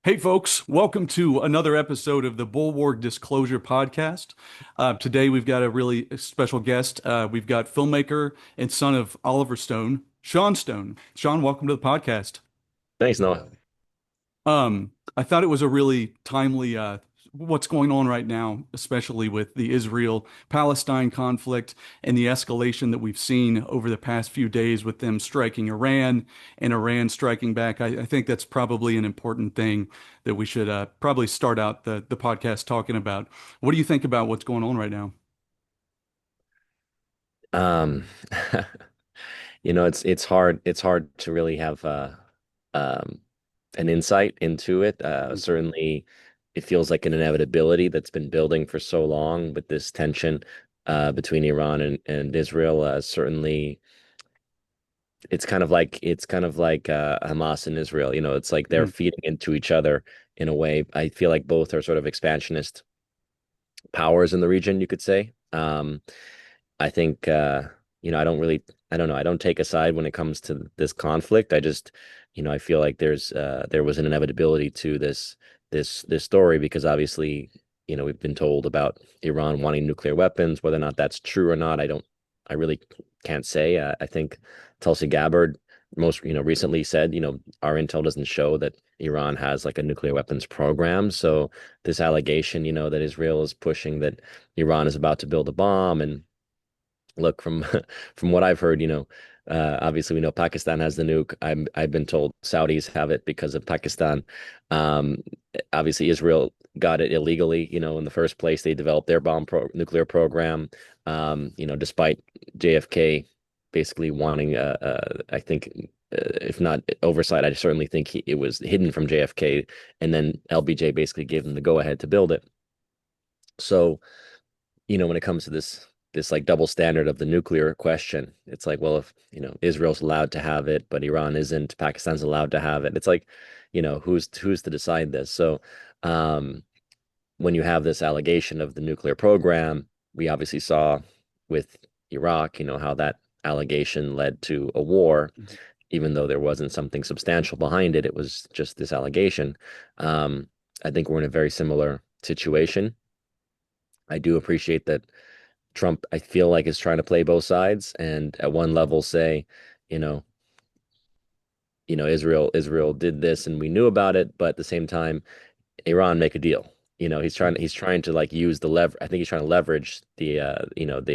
Hey, folks, welcome to another episode of the Bulwarg Disclosure Podcast. Today, we've got a really special guest. We've got filmmaker and son of Oliver Stone, Sean Stone. Sean, welcome to the podcast. Thanks, Noah. I thought it was a really timely what's going on right now, especially with the Israel-Palestine conflict and the escalation that we've seen over the past few days with them striking Iran and Iran striking back. I think that's probably an important thing that we should probably start out the podcast talking about. What do you think about what's going on right now? Um, it's hard to really have um an insight into it. Certainly it feels like an inevitability that's been building for so long, but this tension between Iran and Israel certainly it's kind of like Hamas and Israel. It's like they're Mhm. feeding into each other in a way. I feel like both are sort of expansionist powers in the region, you could say. I think I don't know, I don't take a side when it comes to this conflict. I just, I feel like there was an inevitability to this story because obviously, we've been told about Iran wanting nuclear weapons. Whether or not that's true or not, I really can't say. I think Tulsi Gabbard most, recently said, our intel doesn't show that Iran has like a nuclear weapons program. So this allegation, that Israel is pushing that Iran is about to build a bomb. And look, from from what I've heard, obviously we know Pakistan has the nuke. I've been told Saudis have it because of Pakistan. Um, Obviously Israel got it illegally, in the first place. They developed their nuclear program, despite JFK basically wanting, I think, if not oversight, I certainly think it was hidden from JFK, and then LBJ basically gave them the go ahead to build it. So, when it comes to this like double standard of the nuclear question, it's like, well, if, Israel's allowed to have it, but Iran isn't, Pakistan's allowed to have it. It's like, who's to decide this? So, um, when you have this allegation of the nuclear program, we obviously saw with Iraq, how that allegation led to a war, even though there wasn't something substantial behind it. It was just this allegation. Um, I think we're in a very similar situation. I do appreciate that Trump, I feel like, is trying to play both sides and at one level say, you know, Israel did this and we knew about it, but at the same time, Iran make a deal. He's trying to like use the lever. I think he's trying to leverage the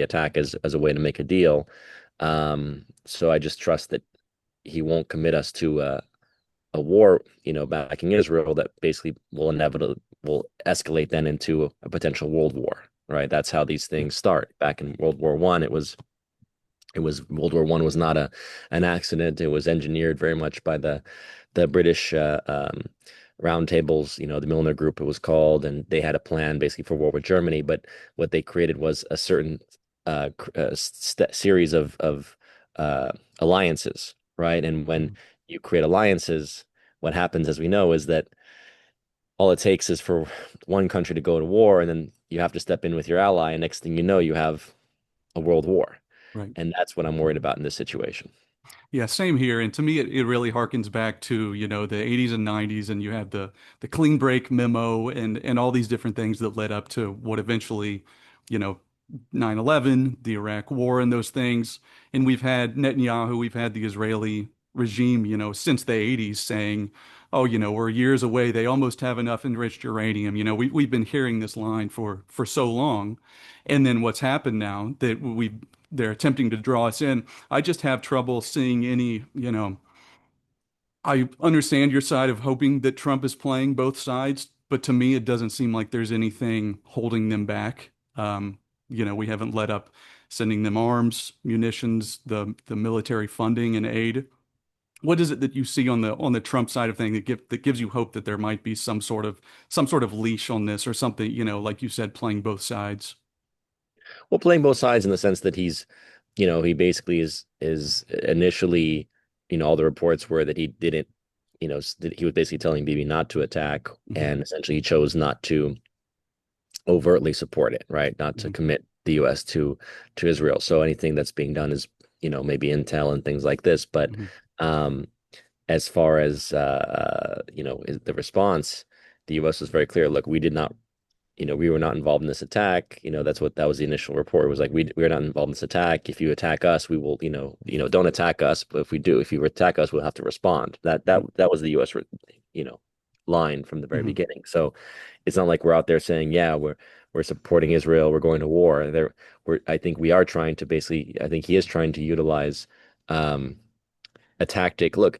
attack as a way to make a deal. So I just trust that he won't commit us to a war, backing Israel that basically will escalate then into a potential world war, right? That's how these things start. Back in World War One, it was World War One was not an accident. It was engineered very much by the British round tables, the Milner Group it was called, and they had a plan basically for war with Germany. But what they created was a certain series of alliances, right? And when you create alliances, what happens, as we know, is that all it takes is for one country to go to war, and then you have to step in with your ally, and next thing you know, you have a world war. Right. And that's what I'm worried about in this situation. Yeah, same here. And to me, it really harkens back to, the 80s and 90s, and you had the clean break memo and all these different things that led up to what eventually, you know, 9/11, the Iraq War, and those things. And we've had Netanyahu, we've had the Israeli regime, since the 80s saying, oh, we're years away. They almost have enough enriched uranium. We've been hearing this line for so long. And then what's happened now that they're attempting to draw us in. I just have trouble seeing any, I understand your side of hoping that Trump is playing both sides, but to me, it doesn't seem like there's anything holding them back. We haven't let up sending them arms, munitions, the military funding and aid. What is it that you see on the Trump side of things that gives you hope that there might be some sort of leash on this or something, like you said, playing both sides? Well, playing both sides in the sense that he basically is initially, all the reports were that he didn't, that he was basically telling Bibi not to attack, Hmm. and essentially he chose not to overtly support it, right? Not to Hmm. commit the U.S. to Israel. So anything that's being done is, maybe intel and things like this. But Hmm. um, as far as the response, the U.S. was very clear. Look, we did not, we were not involved in this attack. That was the initial report. It was like we're not involved in this attack. If you attack us, we will, don't attack us. But if you attack us, we'll have to respond. That was the U.S. you know line from the very Hmm. beginning. So it's not like we're out there saying, yeah, we're supporting Israel, we're going to war. I think we are trying to basically, I think he is trying to utilize um, a tactic. Look,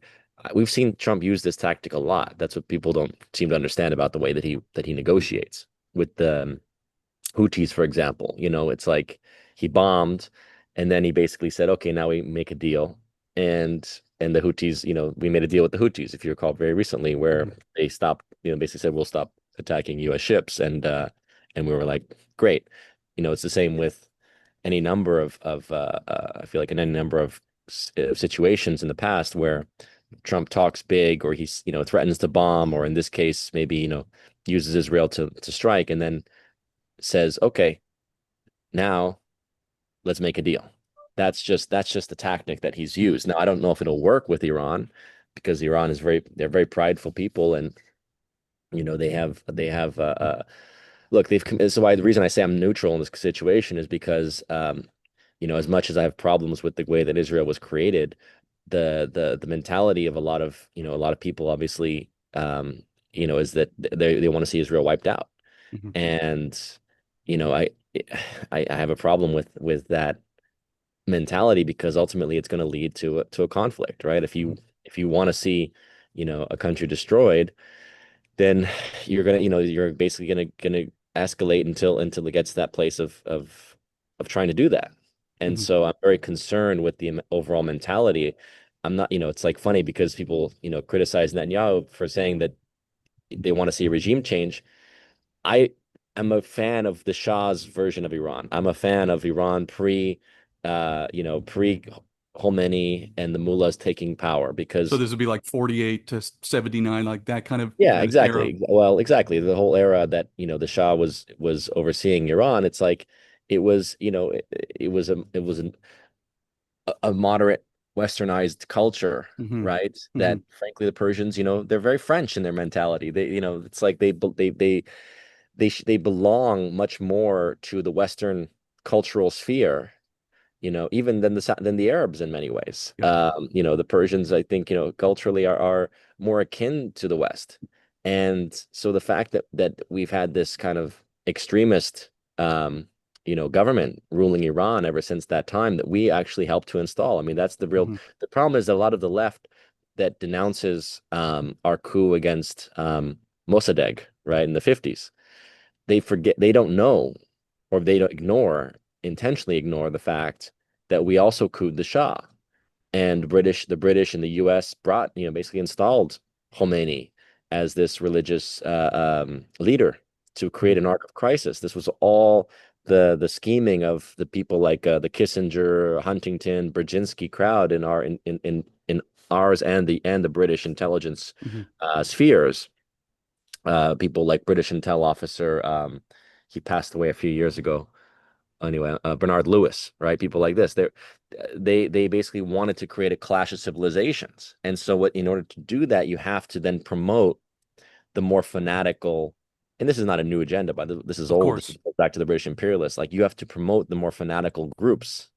we've seen Trump use this tactic a lot. That's what people don't seem to understand about the way that he negotiates with the Houthis, for example. It's like he bombed, and then he basically said, "Okay, now we make a deal." And the Houthis, we made a deal with the Houthis, if you recall, very recently, where Hmm. they stopped, basically said, "We'll stop attacking U.S. ships," and we were like, "Great." It's the same with any number I feel like in any number of situations in the past where Trump talks big, or he's, threatens to bomb, or in this case, maybe, uses Israel to strike, and then says, okay, now let's make a deal. That's just the tactic that he's used. Now, I don't know if it'll work with Iran, because Iran is they're very prideful people, and they have look, this is why the reason I say I'm neutral in this situation is because as much as I have problems with the way that Israel was created, the mentality of a lot of people, obviously, is that they want to see Israel wiped out. Hmm. And you know, I I have a problem with that mentality, because ultimately it's going to lead to a conflict, right? If you want to see, a country destroyed, then you're basically gonna escalate until it gets to that place of trying to do that. And Hmm. so I'm very concerned with the overall mentality. I'm not, it's like funny because people, criticize Netanyahu for saying that they want to see a regime change. I am a fan of the Shah's version of Iran. I'm a fan of Iran pre Khomeini and the mullahs taking power, So because this would be like 48 to 79, like that kind of yeah, era. exactly. Well, exactly. The whole era that, the Shah was overseeing Iran, it's like it was, it was a moderate westernized culture, Hmm. right? Hmm. That frankly the Persians, they're very French in their mentality. It's like they belong much more to the Western cultural sphere, even than the Arabs in many ways. Yep. The Persians, I think, culturally are more akin to the West. And so the fact that we've had this kind of extremist, government ruling Iran ever since that time, that we actually helped to install. I mean, that's Hmm. the problem, is that a lot of the left that denounces our coup against Mossadegh, right, in the 50s, they don't know, or they don't intentionally ignore the fact that we also couped the Shah, and the British and the U.S. basically installed Khomeini as this religious leader to create Hmm. an arc of crisis. This was all the scheming of the people like the Kissinger, Huntington, Brzezinski crowd in ours and the British intelligence Hmm. spheres. People like British intel officer, he passed away a few years ago. Anyway, Bernard Lewis, right? People like this, they basically wanted to create a clash of civilizations. And so in order to do that, you have to then promote the more fanatical, and this is not a new agenda, but this is Of old. This course. goes back to the British imperialists. Like, you have to promote the more fanatical groups.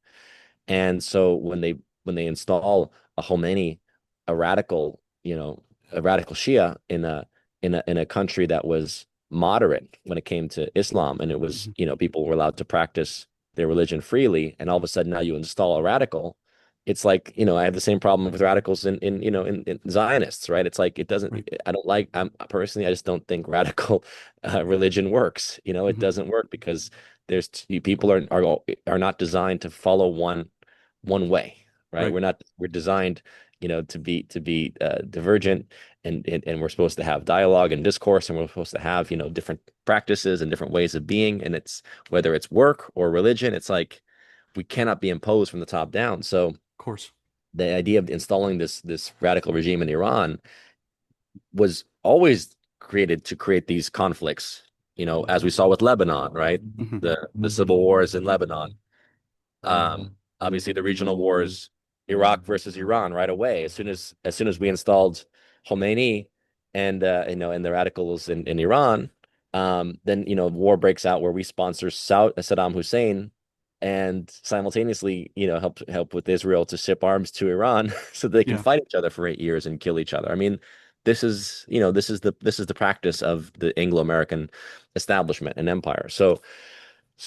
And so when they install a Khomeini, a radical, a radical Shia in a country that was moderate when it came to Islam, and it was, Hmm. people were allowed to practice their religion freely, and all of a sudden now you install a radical. It's like, I have the same problem with radicals in Zionists, right? It's like, it doesn't, Right. I don't like, I'm personally, I just don't think radical religion works. It Hmm. doesn't work, because people are not designed to follow one way, right? Right. We're designed, to be divergent, and we're supposed to have dialogue and discourse, and we're supposed to have, different practices and different ways of being. And it's whether it's work or religion, it's like we cannot be imposed from the top down. So Of course. the idea of installing this radical regime in Iran was always created to create these conflicts, as we saw with Lebanon, right? Hmm. The civil wars in Lebanon, obviously the regional wars Iraq versus Iran right away. As soon as we installed Khomeini and and the radicals in Iran, then war breaks out where we sponsor Saddam Hussein and simultaneously help with Israel to ship arms to Iran so they can Yeah. fight each other for 8 years and kill each other. I mean, this is the practice of the Anglo-American establishment and empire. So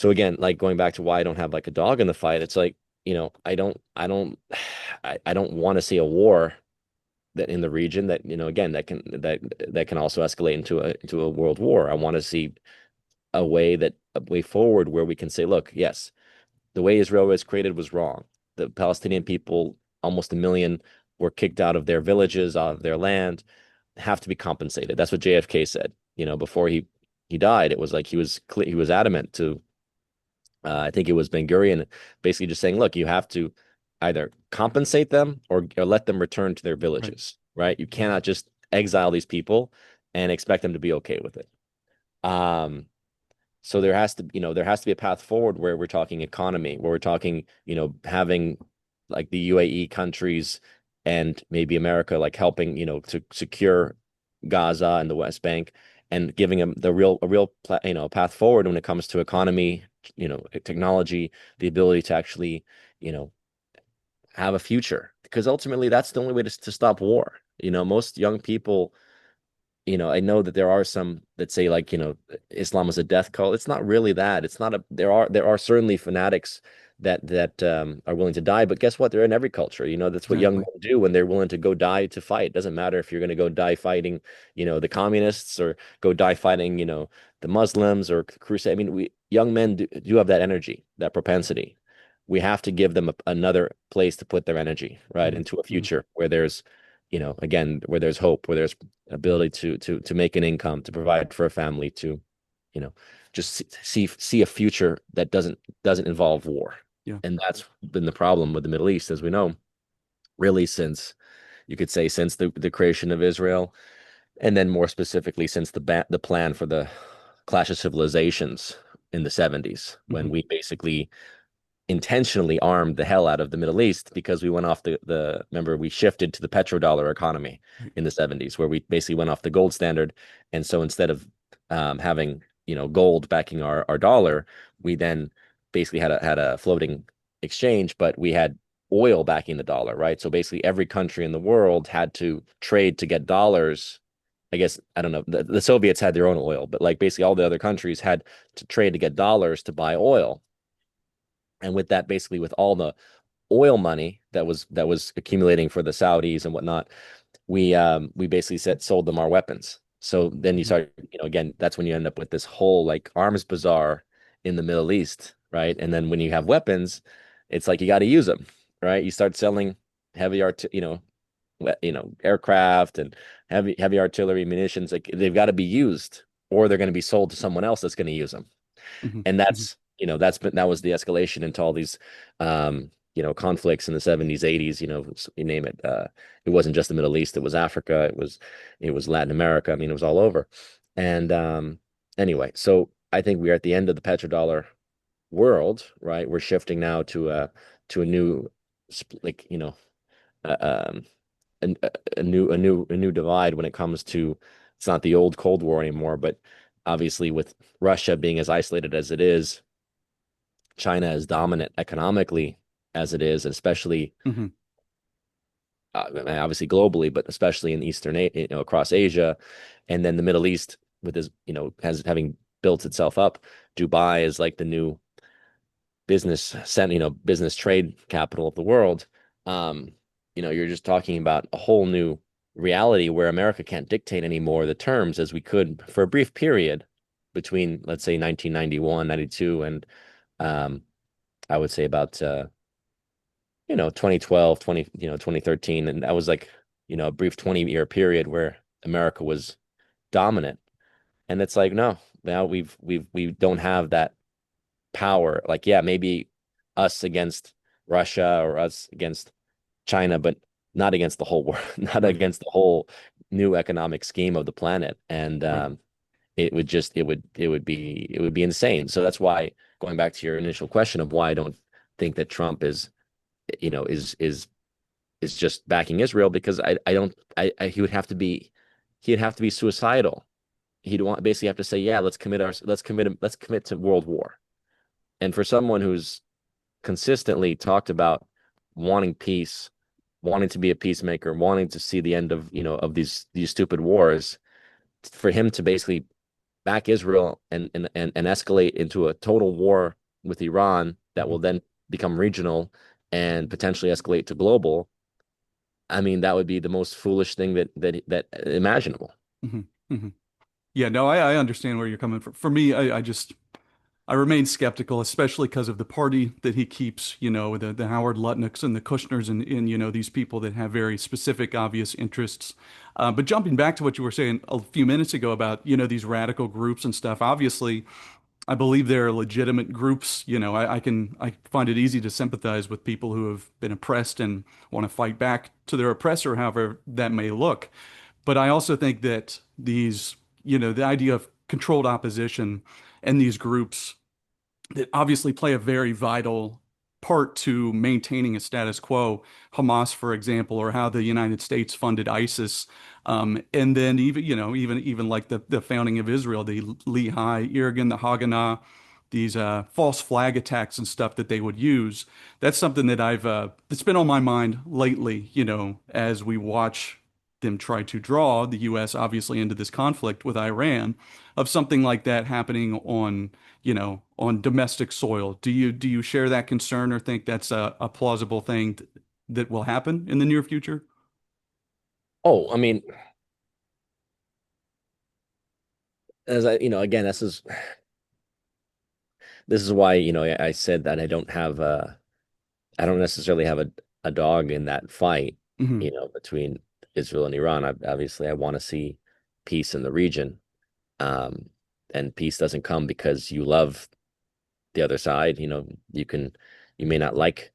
again, like going back to why I don't have like a dog in the fight, it's like, I don't want to see a war that in the region that, again, that can also escalate into a world war. I want to see a way forward where we can say, look, yes, the way Israel was created was wrong. The Palestinian people, almost a million, were kicked out of their villages, out of their land, have to be compensated. That's what JFK said, before he died. It was like he was adamant to I think it was Ben Gurion basically just saying, look, you have to either compensate them or let them return to their Right. villages, right? You cannot just exile these people and expect them to be okay with it. Um, so there has to be a path forward where we're talking economy, where we're talking, having like the UAE countries and maybe America like helping, to secure Gaza and the West Bank and giving them a real path forward when it comes to economy, technology, the ability to actually, you know, have a future. Because ultimately that's the only way to stop war. Most young people, I know that there are some that say like, Islam is a death cult. It's not really that. It's not a there are certainly fanatics that are willing to die, but guess what? They're in every culture. That's what young Exactly. men do when they're willing to go die to fight. It doesn't matter if you're going to go die fighting, the communists or go die fighting, the Muslims or crusade. I mean, we young men do have that energy, that propensity. We have to give them another place to put their energy, right? Hmm. Into a Hmm. future where there's again, where there's hope, where there's ability to make an income, to provide for a family, to, you know, just see a future that doesn't involve war. Yeah. And that's been the problem with the Middle East, as we know, really since you could say since the creation of Israel, and then more specifically since the plan for the Clash of Civilizations in the 70s, when Hmm. we basically intentionally armed the hell out of the Middle East because we went off remember we shifted to the petrodollar economy Right. in the 70s where we basically went off the gold standard. And so instead of having, gold backing our dollar, we then basically had a floating exchange, but we had oil backing the dollar, right? So basically every country in the world had to trade to get dollars. I guess I don't know. The Soviets had their own oil, but like basically all the other countries had to trade to get dollars to buy oil. And with that, basically with all the oil money that was accumulating for the Saudis and whatnot, we basically sold them our weapons. So then you Hmm. start, again, that's when you end up with this whole like arms bazaar in the Middle East, right? And then when you have weapons, it's like you got to use them, right? You start selling heavy art, aircraft and heavy artillery munitions. Like they've got to be used, or they're going to be sold to someone else that's going to use them. Hmm. And Hmm. that was the escalation into all these conflicts in the 70s, 80s, you name it. It wasn't just the Middle East, it was Africa, it was Latin America. I mean, it was all over. And anyway, so I think we're at the end of the petrodollar world, right? We're shifting now to a new like, uh, um a new divide when it comes to it's not the old Cold War anymore, but obviously with Russia being as isolated as it is, China as dominant economically as it is, especially Hmm. obviously globally, but especially in across Asia, and then the Middle East with this, has having built itself up. Dubai is like the new business trade capital of the world. Um, you're just talking about a whole new reality where America can't dictate anymore the terms as we could for a brief period between, let's say, 1991, 92, and um, I would say about 2012, 2013. And that was like, a brief 20-year period where America was dominant. And it's like, no, now we don't have that power. Like, yeah, maybe us against Russia or us against China, but not against the whole world, not Right. against the whole new economic scheme of the planet. And Right. it would be insane. So that's why going back to your initial question of why I don't think that Trump is is just backing Israel because I don't he would have to be he'd have to be suicidal. He'd want basically have to say, yeah, let's commit to world war. And for someone who's consistently talked about wanting peace, wanting to be a peacemaker, wanting to see the end of, of these stupid wars, for him to basically back Israel and escalate into a total war with Iran that Mhm. will then become regional and potentially escalate to global. I mean, that would be the most foolish thing that imaginable. Mhm. Mhm. Yeah, no, I understand where you're coming from. For me, I just I remain skeptical, especially because of the party that he keeps, the Howard Lutnicks and the Kushners and these people that have very specific, obvious interests. But jumping back to what you were saying a few minutes ago about, these radical groups and stuff, obviously, I believe there are legitimate groups. I find it easy to sympathize with people who have been oppressed and want to fight back to their oppressor, however that may look. But I also think that the idea of controlled opposition and these groups that obviously play a very vital part to maintaining a status quo. Hamas, for example, or how the United States funded ISIS, and then even like the founding of Israel, the Lehi, Irgun, the Haganah, these false flag attacks and stuff that they would use. That's something that I've that's been on my mind lately. As we watch them try to draw the U.S. obviously into this conflict with Iran, of something like that happening on domestic soil. Do you share that concern or think that's a plausible thing that will happen in the near future? Oh, I mean, as again, this is why, I said that I don't necessarily have a dog in that fight, Hmm. between Israel and Iran. Obviously, I want to see peace in the region. Um, and peace doesn't come because you love the other side. You may not like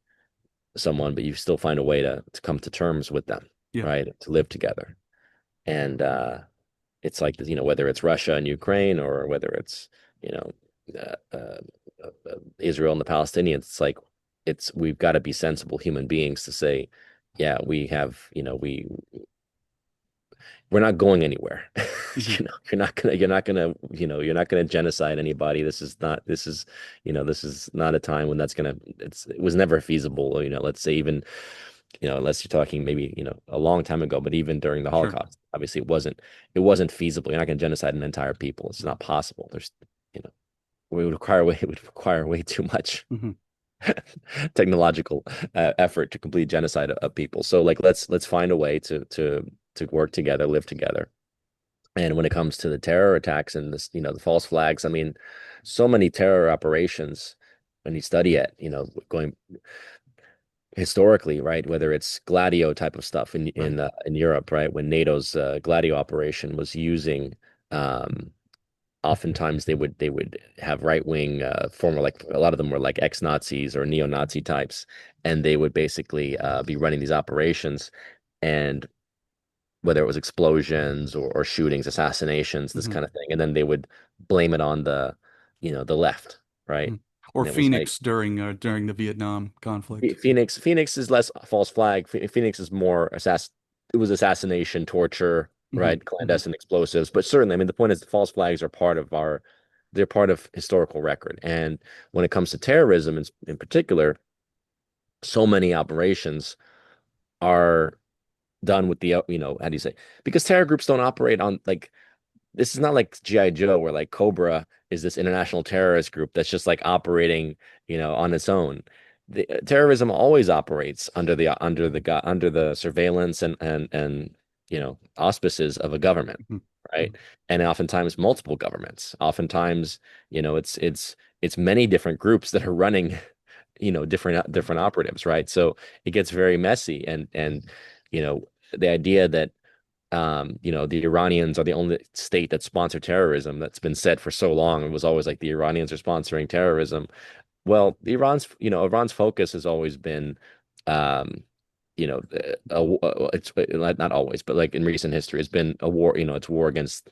someone, but you still find a way to come to terms with them, Yeah, right? To live together. And it's like, whether it's Russia and Ukraine or whether it's, you know, Israel and the Palestinians, it's like, we've got to be sensible human beings to say, yeah, we have, we're not going anywhere. hmm, You're not gonna genocide anybody. This is not a time when it was never feasible. Let's say even, unless you're talking maybe, a long time ago, but even during the sure. Holocaust, obviously it wasn't feasible. You're not gonna genocide an entire people. It's not possible. You know, it would require way too much Hmm. technological effort to complete genocide of people. So like let's find a way to work together, live together. And when it comes to the terror attacks and this, the false flags, I mean, so many terror operations when you study it, going historically, right? Whether it's Gladio type of stuff Right. in Europe, right? When NATO's Gladio operation was using um oftentimes they would have right wing former, like a lot of them were like ex-Nazis or neo-Nazi types, and they would basically be running these operations, and whether it was explosions or shootings, assassinations, this Hmm. kind of thing, and then they would blame it on the left, Hmm. right? Or And it was like Phoenix during the Vietnam conflict. Phoenix is less false flag. Phoenix is more it was assassination, torture, Hmm. right? Hmm. Clandestine explosives. But certainly, I mean, the point is the false flags are they're part of historical record. And when it comes to terrorism in particular, so many operations are done with how do you say? Because terror groups don't operate on, like, this is not like G.I. Joe, where like Cobra is this international terrorist group that's just like operating, on its own. Terrorism always operates under the surveillance and auspices of a government, Hmm. right? And oftentimes multiple governments. Oftentimes, it's many different groups that are running, different operatives, right? So it gets very messy, and you know the idea that the Iranians are the only state that sponsor terrorism, that's been said for so long. It was always like the Iranians are sponsoring terrorism. Well, Iran's focus has always been, um, it's not always, but like in recent history, it's been a war. It's war against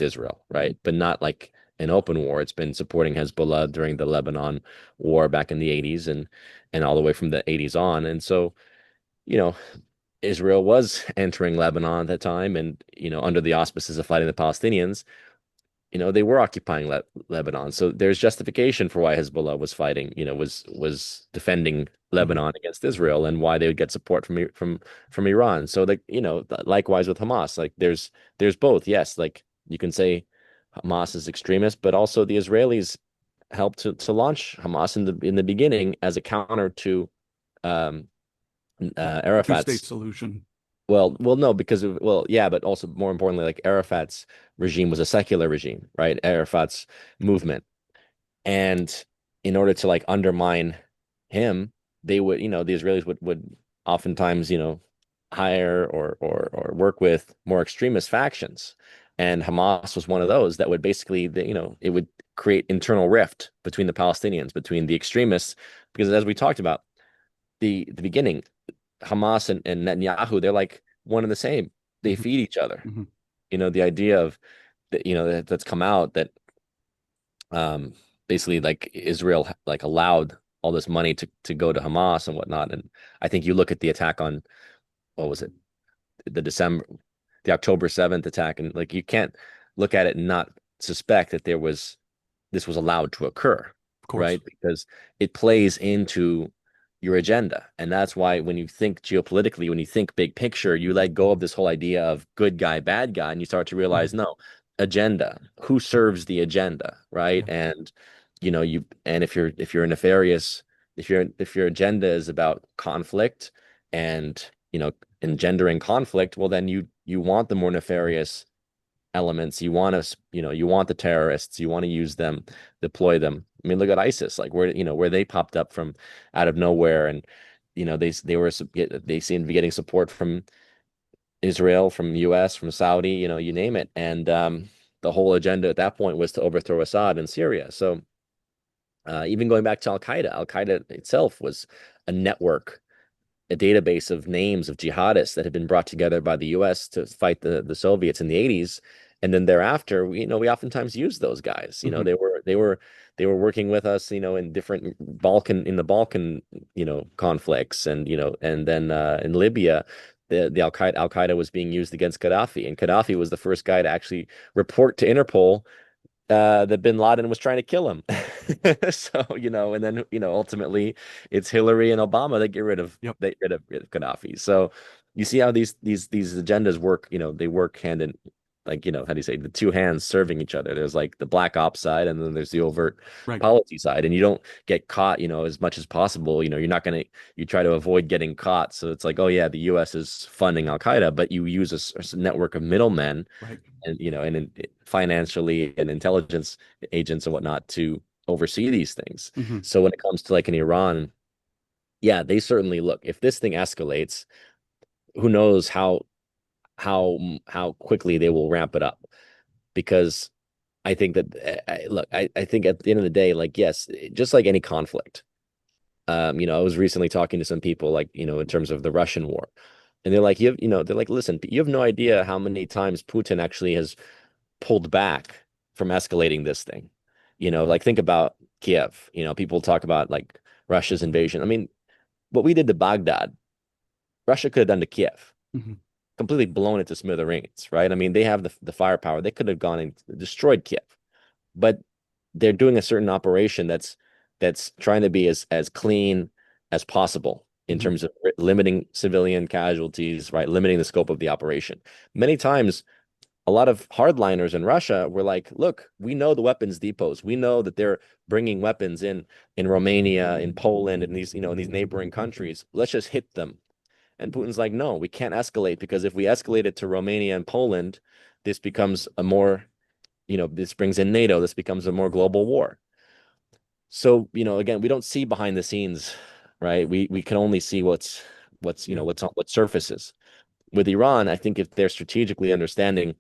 Israel, right? But not like an open war. It's been supporting Hezbollah during the Lebanon war back in the 80s and all the way from the 80s on. And so, you know. Israel was entering Lebanon at the time, and under the auspices of fighting the Palestinians, they were occupying Lebanon. So there's justification for why Hezbollah was fighting, was defending Hmm. Lebanon against Israel, and why they would get support from Iran. So like, likewise with Hamas, like there's both. Yes, like you can say Hamas is extremist, but also the Israelis helped to launch Hamas in the beginning as a counter to um, A two-state Arafat's. solution. Well, no, because yeah, but also more importantly, like Arafat's regime was a secular regime, right? Arafat's movement. And in order to like undermine him, they would, the Israelis would oftentimes, hire or work with more extremist factions. And Hamas was one of those that would basically, it would create internal rift between the Palestinians, between the extremists, because as we talked about, the beginning, Hamas and Netanyahu, they're like one and the same. They Hmm. feed each other. Hmm. The idea of that, that's come out that um basically like Israel like allowed all this money to go to Hamas and whatnot. And I think you look at the attack on, what was it? The October 7th attack, and like you can't look at it and not suspect that this was allowed to occur, Of course. right? Because it plays into your agenda. And that's why when you think geopolitically, when you think big picture, you let go of this whole idea of good guy, bad guy, and you start to Hmm. realize, no, agenda, who serves the agenda, right? Yeah. And and if you're nefarious, if your agenda is about conflict and engendering conflict, well then you want the more nefarious elements. You want the terrorists, you want to use them, deploy them. I mean, look at ISIS, like where they popped up from out of nowhere, and they seem to be getting support from Israel, from US, from Saudi, you name it. And the whole agenda at that point was to overthrow Assad in Syria. So even going back to Al Qaeda itself was a network, a database of names of jihadists that had been brought together by the US to fight the Soviets in the 80s. And then thereafter, we oftentimes used those guys. Hmm. They were working with us, in the Balkan, conflicts, and then in Libya, the Al Qaeda was being used against Gaddafi, and Gaddafi was the first guy to actually report to Interpol that bin Laden was trying to kill him. So, and then, ultimately it's Hillary and Obama that Yep. get rid of Gaddafi. So you see how these agendas work, they work hand in, like, how do you say, the two hands serving each other. There's like the black ops side, and then there's the overt Right. policy side, and you don't get caught, as much as possible. You're not going to, you try to avoid getting caught. So it's like, oh yeah, the US is funding Al Qaeda, but you use a network of middlemen Right. and financially and intelligence agents and whatnot to oversee these things. Hmm. So when it comes to like in Iran, yeah, they certainly look. If this thing escalates, who knows how quickly they will ramp it up? Because I think that look, I think at the end of the day, like yes, just like any conflict. I was recently talking to some people, like, in terms of the Russian war. And they're like, listen, you have no idea how many times Putin actually has pulled back from escalating this thing. Like think about Kiev. People talk about like Russia's invasion. I mean, what we did to Baghdad, Russia could have done to Kiev, Hmm. completely blown it to smithereens, right? I mean, they have the firepower. They could have gone and destroyed Kiev, but they're doing a certain operation that's trying to be as clean as possible in Hmm. terms of limiting civilian casualties, right? Limiting the scope of the operation. Many times a lot of hardliners in Russia were like, look, we know the weapons depots. We know that they're bringing weapons in Romania, in Poland, and in these neighboring countries. Let's just hit them. And Putin's like, no, we can't escalate, because if we escalate it to Romania and Poland, this becomes this brings in NATO. This becomes a more global war. So, again, we don't see behind the scenes, right? We can only see Yeah. what surfaces. With Iran, I think if they're strategically understanding,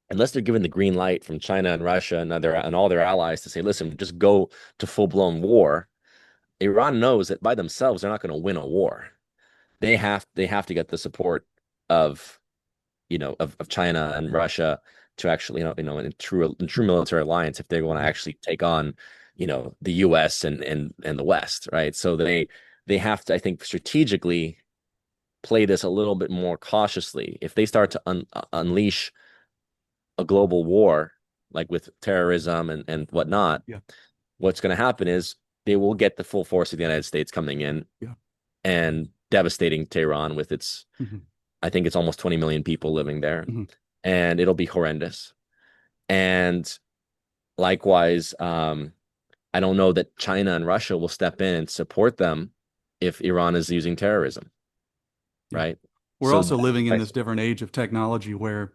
unless they're given the green light from China and Russia and all their allies to say, listen, just go to full-blown war, Iran knows that by themselves they're not going to win a war. They have to get the support of of China and Russia to actually in true military alliance, if they want to Hmm. actually take on the US and the West, right? So they have to, I think, strategically play this a little bit more cautiously. If they start to unleash a global war, like with terrorism and whatnot, Yeah. what's going to happen is they will get the full force of the United States coming in Yeah. and devastating Tehran with its, Hmm. I think it's almost 20 million people living there, Hmm. and it'll be horrendous. And likewise, I don't know that China and Russia will step in and support them if Iran is using terrorism, Yeah. right? We're So also living in this different age of technology where,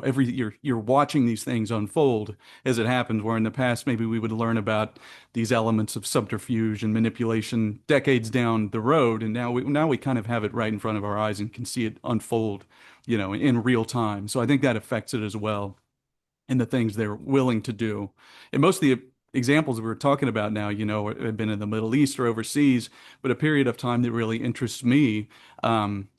every you're watching these things unfold as it happens, where in the past maybe we would learn about these elements of subterfuge and manipulation decades down the road, and now we kind of have it right in front of our eyes and can see it unfold, in real time. So I think that affects it as well and the things they're willing to do. And most of the examples we were talking about now, have been in the Middle East or overseas, but a period of time that really interests me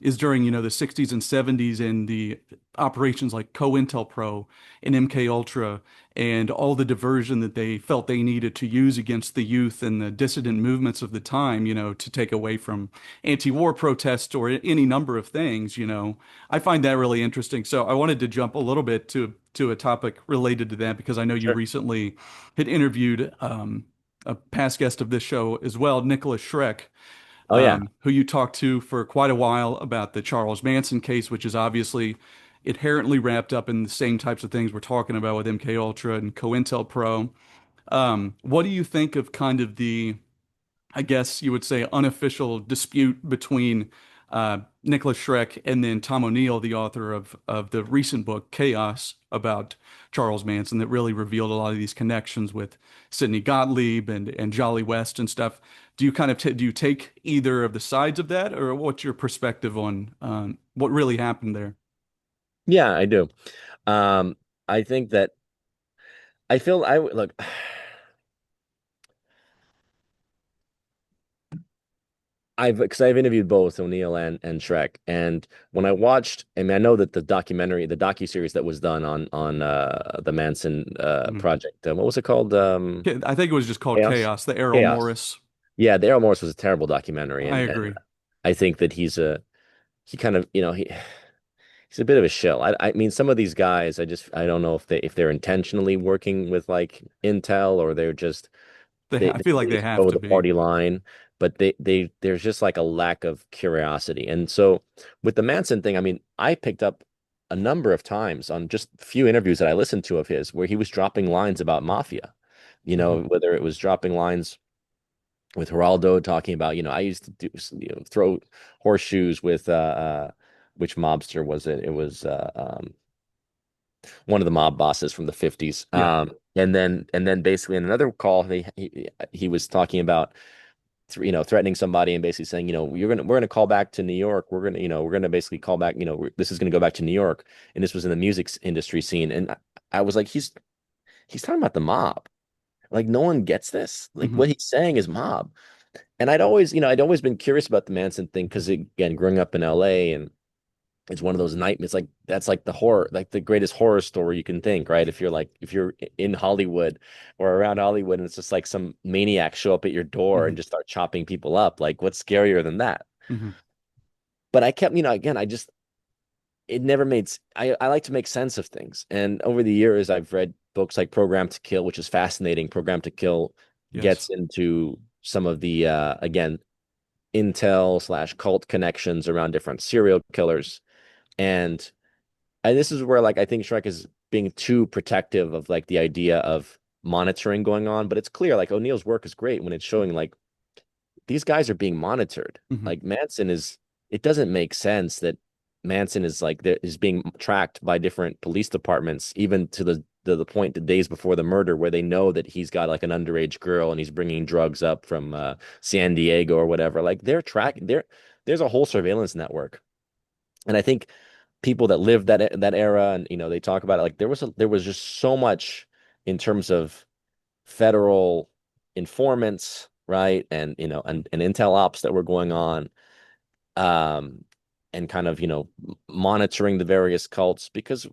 is during, the 60s and 70s and the operations like COINTELPRO and MK Ultra and all the diversion that they felt they needed to use against the youth and the dissident movements of the time, to take away from anti-war protests or any number of things, I find that really interesting. So I wanted to jump a little bit to a topic related to that because I know you sure. recently had interviewed a past guest of this show as well, Nicholas Schreck, Oh yeah. who you talked to for quite a while about the Charles Manson case, which is obviously inherently wrapped up in the same types of things we're talking about with MK Ultra and COINTELPRO. What do you think of kind of the, I guess you would say, unofficial dispute between Nicholas Schreck and then Tom O'Neill, the author of the recent book Chaos about Charles Manson, that really revealed a lot of these connections with Sidney Gottlieb and Jolly West and stuff. Do you kind of do you take either of the sides of that, or what's your perspective on what really happened there? Yeah, I do. Um, I think that I feel I look. Because I've interviewed both O'Neill and Shrek, and when I watched, I mean, I know that the documentary, the docu-series that was done on the Manson Mhm. project, what was it called? I think it was just called Chaos. Chaos, the Errol Chaos. Morris. Yeah, the Errol Morris was a terrible documentary, I and agree. I think that he kind of he's a bit of a shill. I mean, some of these guys, I don't know if they're intentionally working with like Intel or they're just I feel like they they have toe to the be. party line, but they there's just like a lack of curiosity. And so with the Manson thing, I mean, I picked up a number of times on just a few interviews that I listened to of his where he was dropping lines about mafia. Mhm. Whether it was dropping lines with Geraldo talking about, I used to throw horseshoes with which mobster was it? It was one of the mob bosses from the 50s. Yeah. And then basically in another call, he was talking about threatening somebody and basically saying, we're gonna call back to New York. We're gonna basically call back. This is gonna go back to New York. And this was in the music industry scene. And I was like, he's talking about the mob. Like no one gets this. Like Hmm. what he's saying is mob. And I'd always been curious about the Manson thing because again, growing up in LA and it's one of those nightmares. Like that's like the horror, like the greatest horror story you can think, right? If you're in Hollywood or around Hollywood, and it's just like some maniac show up at your door Hmm. and just start chopping people up. Like what's scarier than that? Hmm. But I kept, again, it never made. I like to make sense of things, and over the years, I've read books like Program to Kill, which is fascinating. Program to Kill Yes. gets into some of the again intel slash cult connections around different serial killers. And this is where like I think Shrek is being too protective of like the idea of monitoring going on, but it's clear like O'Neill's work is great when it's showing like these guys are being monitored. Hmm. Like Manson is, it doesn't make sense that Manson is like is being tracked by different police departments, even to the point the days before the murder where they know that he's got like an underage girl and he's bringing drugs up from San Diego or whatever. Like they're tracking there's a whole surveillance network. And I think people that lived that era and they talk about it like there was just so much in terms of federal informants, right? And and intel ops that were going on, um and kind of monitoring the various cults because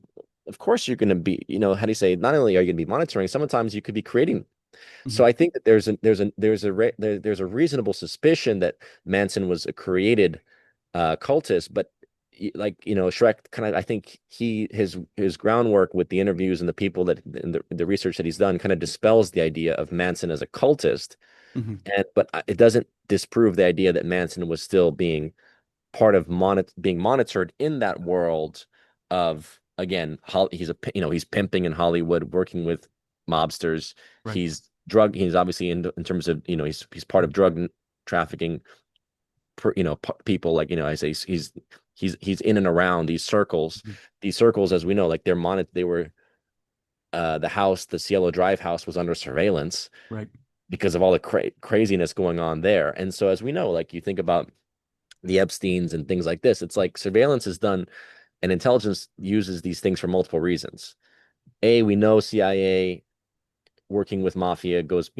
of course you're going to be how do you say, not only are you going to be monitoring, sometimes you could be creating. Hmm. So I think that there's a reasonable suspicion that Manson was created cultist, but like Shrek kind of, I think his groundwork with the interviews and the people that and the research that he's done kind of dispels the idea of Manson as a cultist, Hmm. and but it doesn't disprove the idea that Manson was still being part of being monitored in that world of, again, he's pimping in Hollywood, working with mobsters. Right. He's obviously in terms of, he's part of drug trafficking, people, like, I say he's in and around these circles. Mhm. These circles, as we know, like they were, the Cielo Drive house was under surveillance Right. because of all the craziness going on there. And so, as we know, like, you think about the Epsteins and things like this, it's like surveillance is done, and intelligence uses these things for multiple reasons. We know CIA working with mafia goes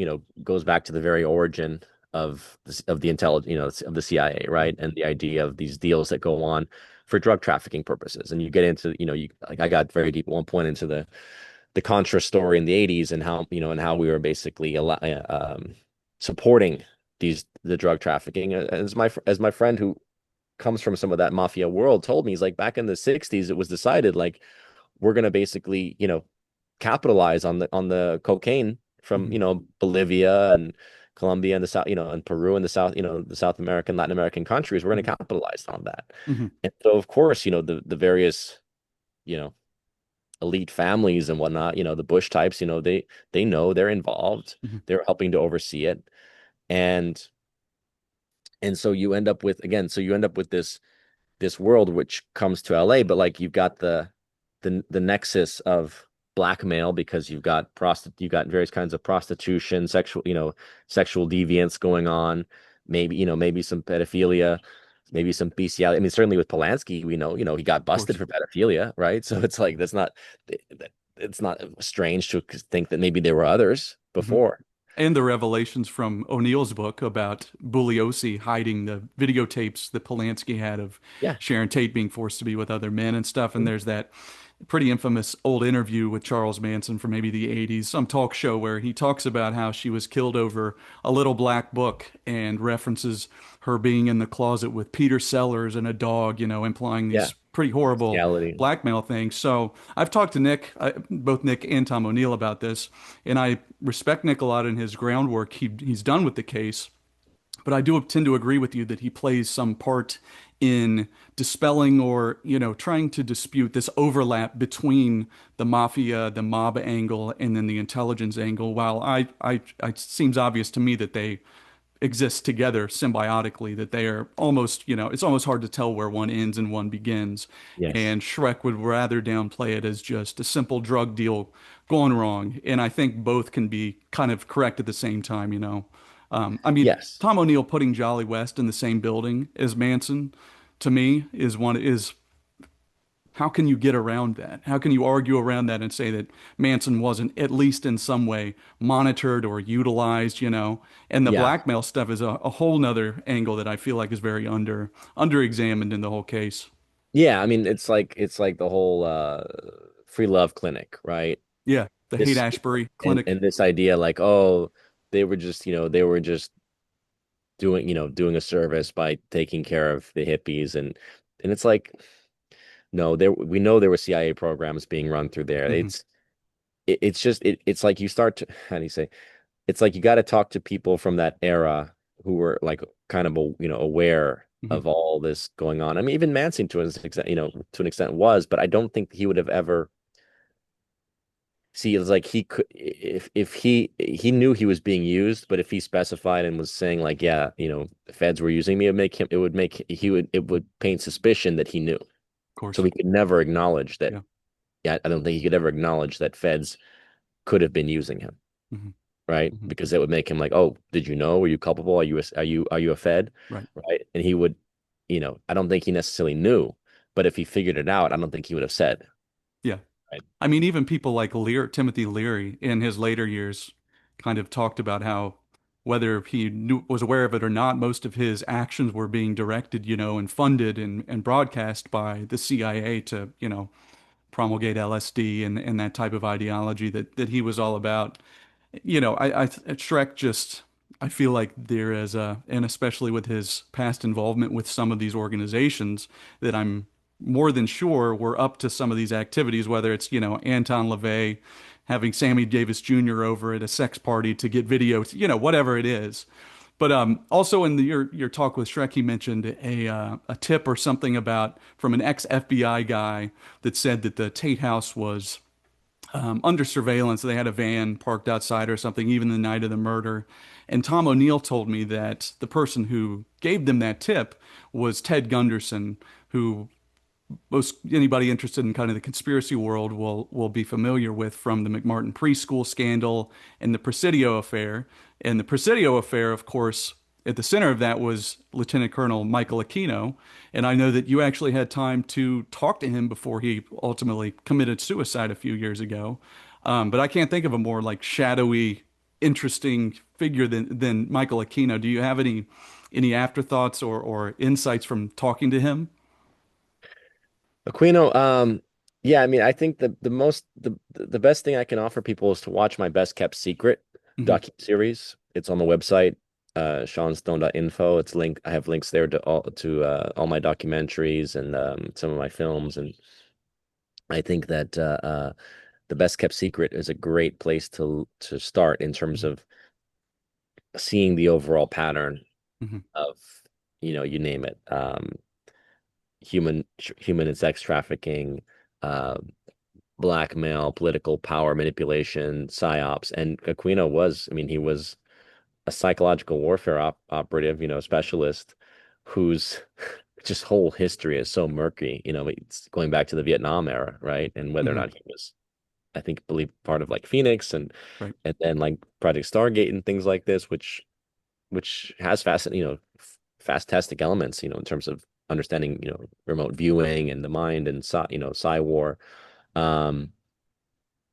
back to the very origin of the intelligence, of the CIA, right? And the idea of these deals that go on for drug trafficking purposes. And you get into, you like, I got very deep at one point into the Contra story in the 80s, and how we were basically supporting the drug trafficking. As my friend who comes from some of that mafia world told me, he's like, back in the 60s, it was decided, like, we're going to basically, capitalize on the cocaine from, Hmm. Bolivia and Colombia and the South, and Peru and the South, the South American, Latin American countries. We're going Hmm. to capitalize on that. Hmm. And so, of course, the various, you know, elite families and whatnot, the Bush types, they know, they're involved, Hmm. they're helping to oversee it. And so you end up with this world which comes to LA, but, like, you've got the nexus of blackmail, because you've got various kinds of prostitution, sexual deviance going on, maybe some pedophilia, maybe some bestiality. I mean, certainly with Polanski, we know, he got Of busted course. for pedophilia, right? So it's like, it's not strange to think that maybe there were others Hmm. before. And the revelations from O'Neill's book about Bugliosi hiding the videotapes that Polanski had of Yeah. Sharon Tate being forced to be with other men and stuff. And Mhm. there's that pretty infamous old interview with Charles Manson from maybe the 80s, some talk show where he talks about how she was killed over a little black book and references her being in the closet with Peter Sellers and a dog, implying Yeah. these pretty horrible Bestiality. blackmail things. So I've talked to Nick, both Nick and Tom O'Neill about this, and I respect Nick a lot in his groundwork he's done with the case. But I do tend to agree with you that he plays some part in dispelling or, trying to dispute this overlap between the mafia, the mob angle, and then the intelligence angle. While it seems obvious to me that they exist together symbiotically, that they are almost, it's almost hard to tell where one ends and one begins. Yes. And Shrek would rather downplay it as just a simple drug deal gone wrong. And I think both can be kind of correct at the same time. I mean, Yes. Tom O'Neill putting Jolly West in the same building as Manson, to me, is how can you get around that? How can you argue around that and say that Manson wasn't at least in some way monitored or utilized? And the Yeah. blackmail stuff is a whole nother angle that I feel like is very under examined in the whole case. Yeah, I mean, it's like the whole free love clinic, right? Yeah, the Haight This Ashbury and Clinic. this idea, like, oh, they were just doing a service by taking care of the hippies, and it's like, no, we know there were CIA programs being run through there. Hmm. It's just it's like, you start to, how do you say, it's like, you got to talk to people from that era who were, like, kind of, aware Hmm. of all this going on. I mean, even Manson, to an extent was, but I don't think he would have ever. See, it's like, he could, if he knew he was being used, but if he specified and was saying, like, yeah, the feds were using me, it would paint suspicion that he knew. Of So course. he could never acknowledge that. Yeah. Yeah, I don't think he could ever acknowledge that feds could have been using him, Hmm. right? Hmm. Because it would make him like, oh, did you know? Were you culpable? Are you a fed? Right. Right? And he would, I don't think he necessarily knew, but if he figured it out, I don't think he would have said. Yeah. Right? I mean, even people like Timothy Leary in his later years kind of talked about how whether he was aware of it or not, most of his actions were being directed, and funded and broadcast by the CIA to, promulgate LSD and that type of ideology that he was all about. Shrek just, I feel like there is and especially with his past involvement with some of these organizations, that I'm more than sure we're up to some of these activities, whether it's, Anton LaVey having Sammy Davis Jr. over at a sex party to get video, whatever it is. But also in your talk with Shrek, he mentioned a tip or something about from an ex FBI guy that said that the Tate House was under surveillance. They had a van parked outside or something, even the night of the murder. And Tom O'Neill told me that the person who gave them that tip was Ted Gunderson, who most anybody interested in kind of the conspiracy world will be familiar with from the McMartin preschool scandal and the Presidio affair. And the Presidio affair, of course, at the center of that was Lieutenant Colonel Michael Aquino. And I know that you actually had time to talk to him before he ultimately committed suicide a few years ago. But I can't think of a more like shadowy, interesting figure than Michael Aquino. Do you have any afterthoughts or insights from talking to him? Aquino, yeah, I mean, I think the best thing I can offer people is to watch my Best Kept Secret Hmm. docu-series. It's on the website, seanstone.info. It's linked. I have links there to all my documentaries and some of my films. And I think that the Best Kept Secret is a great place to start in terms Hmm. of seeing the overall pattern Hmm. of, you name it, human and sex trafficking, uh, blackmail, political power manipulation, psyops. And Aquino was, I mean, he was a psychological warfare operative, specialist whose just whole history is so murky. It's going back to the Vietnam era, right? And whether or Hmm. not he was, I think, believe part of like Phoenix Right. and then like Project Stargate and things like this, which has fantastic elements, in terms of understanding, remote viewing and the mind and psi war. Um,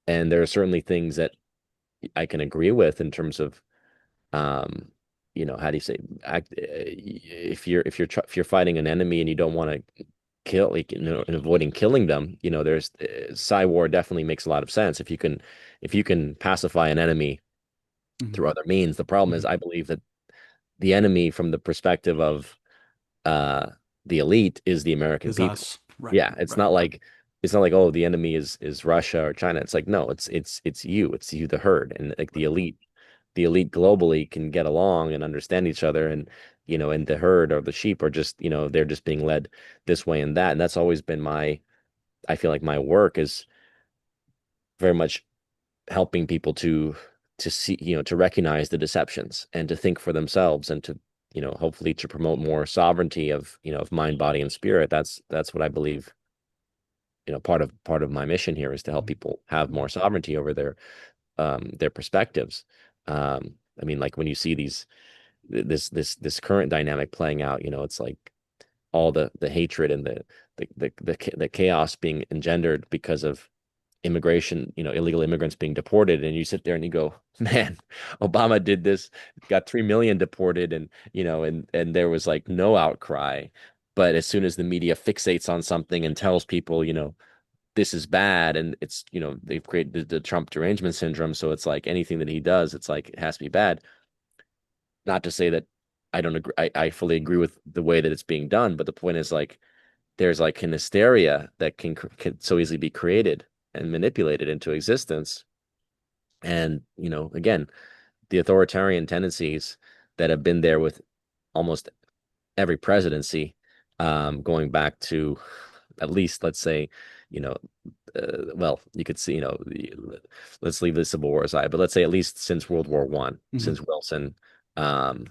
and there are certainly things that I can agree with in terms of, um, how do you say, if you're fighting an enemy and you don't want to kill, like, and avoiding killing them, there's psi war definitely makes a lot of sense if you can pacify an enemy Hmm. through other means. The problem is, Hmm. I believe that the enemy from the perspective of uh the elite is the American Is people. us. Right. Yeah, it's Right. not like oh, the enemy is Russia or China. It's like, no, it's you, the herd, and like Right. the elite globally can get along and understand each other, and and the herd or the sheep are just, they're just being led this way and that. And that's always been I feel like my work is very much helping people to see, to recognize the deceptions and to think for themselves and to, hopefully to promote more sovereignty of, of mind, body, and spirit. That's what I believe, part of my mission here is to help people have more sovereignty over their perspectives. I mean, like when you see this current dynamic playing out, it's like all the hatred and the chaos being engendered because of immigration, illegal immigrants being deported, and you sit there and you go, man, Obama did this, got 3 million deported, and and there was like no outcry. But as soon as the media fixates on something and tells people, this is bad, and it's, they've created the Trump derangement syndrome, so it's like anything that he does, it's like it has to be bad. Not to say that I don't agree, I fully agree with the way that it's being done, but the point is, like, there's like an hysteria that can so easily be created and manipulated into existence. And, again, the authoritarian tendencies that have been there with almost every presidency, going back to at least, let's say, you know, well, you could see, let's leave the Civil War aside, but let's say at least since World War One, Hmm. since Wilson, um,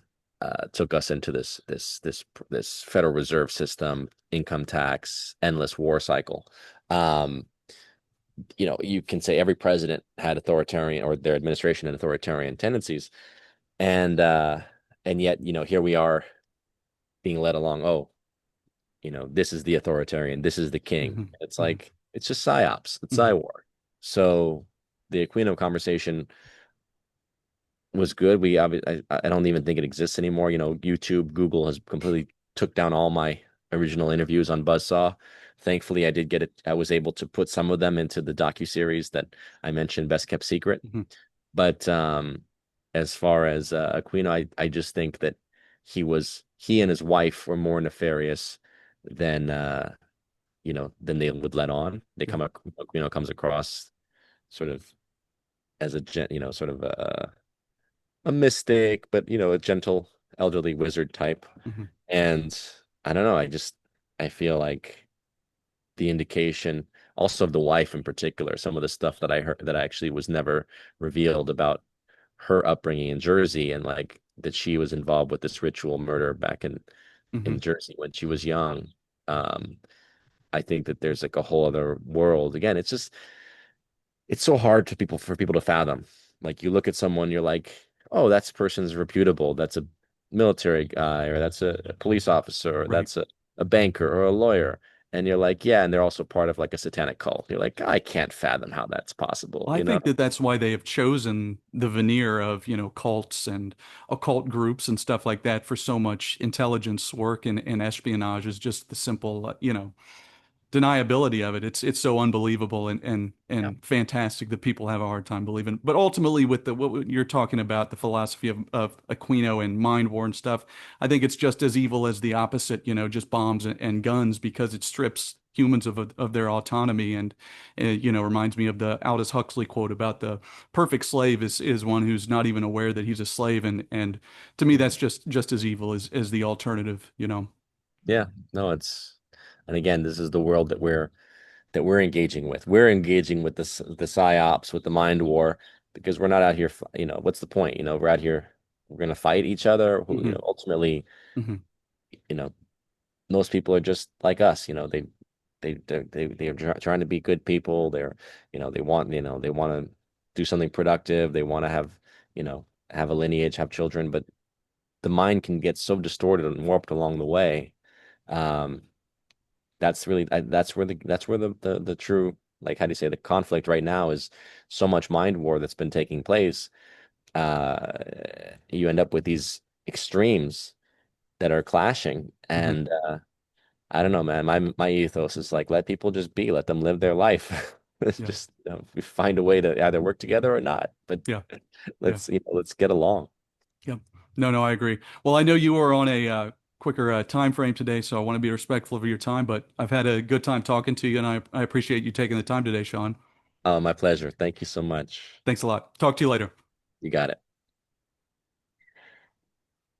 took us into this Federal Reserve System, income tax, endless war cycle. Um, you can say every president had authoritarian, or their administration had authoritarian tendencies, and uh, and yet, here we are being led along. Oh, this is the authoritarian, this is the king. Hmm. It's Hmm. like it's just psyops, it's Hmm. war. So the Aquino conversation was good. I don't even think it exists anymore. YouTube, Google has completely took down all my original interviews on Buzzsaw. Thankfully, I did get it. I was able to put some of them into the docuseries that I mentioned, Best Kept Secret. Hmm. But as far as Aquino, I just think that he and his wife were more nefarious than than they would let on. Yeah. Aquino comes across sort of as sort of a mystic, but a gentle elderly wizard type. Hmm. And I don't know, I feel like the indication also of the wife in particular, some of the stuff that I heard that actually was never revealed about her upbringing in Jersey, and like that she was involved with this ritual murder back in Hmm. Jersey when she was young. Um, I think that there's like a whole other world. Again, it's so hard for people to fathom. Like you look at someone, you're like, oh, that's person's reputable. That's a military guy, or that's a police officer, or Right. that's a banker or a lawyer. And you're like, yeah, and they're also part of like a satanic cult. You're like, I can't fathom how that's possible, Well, I think that that's why they have chosen the veneer of, cults and occult groups and stuff like that for so much intelligence work and espionage is just the simple, deniability of it. It's so unbelievable Yeah. and fantastic that people have a hard time believing. But ultimately, with the what you're talking about, the philosophy of Aquino and mind war and stuff, I think it's just as evil as the opposite. Just bombs and guns because it strips humans of their autonomy and reminds me of the Aldous Huxley quote about the perfect slave is one who's not even aware that he's a slave and to me that's just as evil as the alternative. Yeah. No, and again, this is the world that we're engaging with. We're engaging with the psyops, with the mind war, because we're not out here, what's the point? We're out here, we're going to fight each other. Hmm. Ultimately, Hmm. you know, most people are just like us. They're trying to be good people. They want to do something productive. They want to have a lineage, have children, but the mind can get so distorted and warped along the way. Um, that's where the true, like, how do you say, the conflict right now is so much mind war that's been taking place. uh you end up with these extremes that are clashing, Hmm. and I don't know, man. My ethos is like, let people just be, let them live their life. Let's Yeah. just we find a way to either work together or not, but Yeah. Yeah. let's get along. Yeah. No, no, I agree. Well, I know you are on a quicker time frame today, so I want to be respectful of your time, but I've had a good time talking to you, and I appreciate you taking the time today, Sean. Oh, my pleasure. Thank you so much. Thanks a lot. Talk to you later. You got it.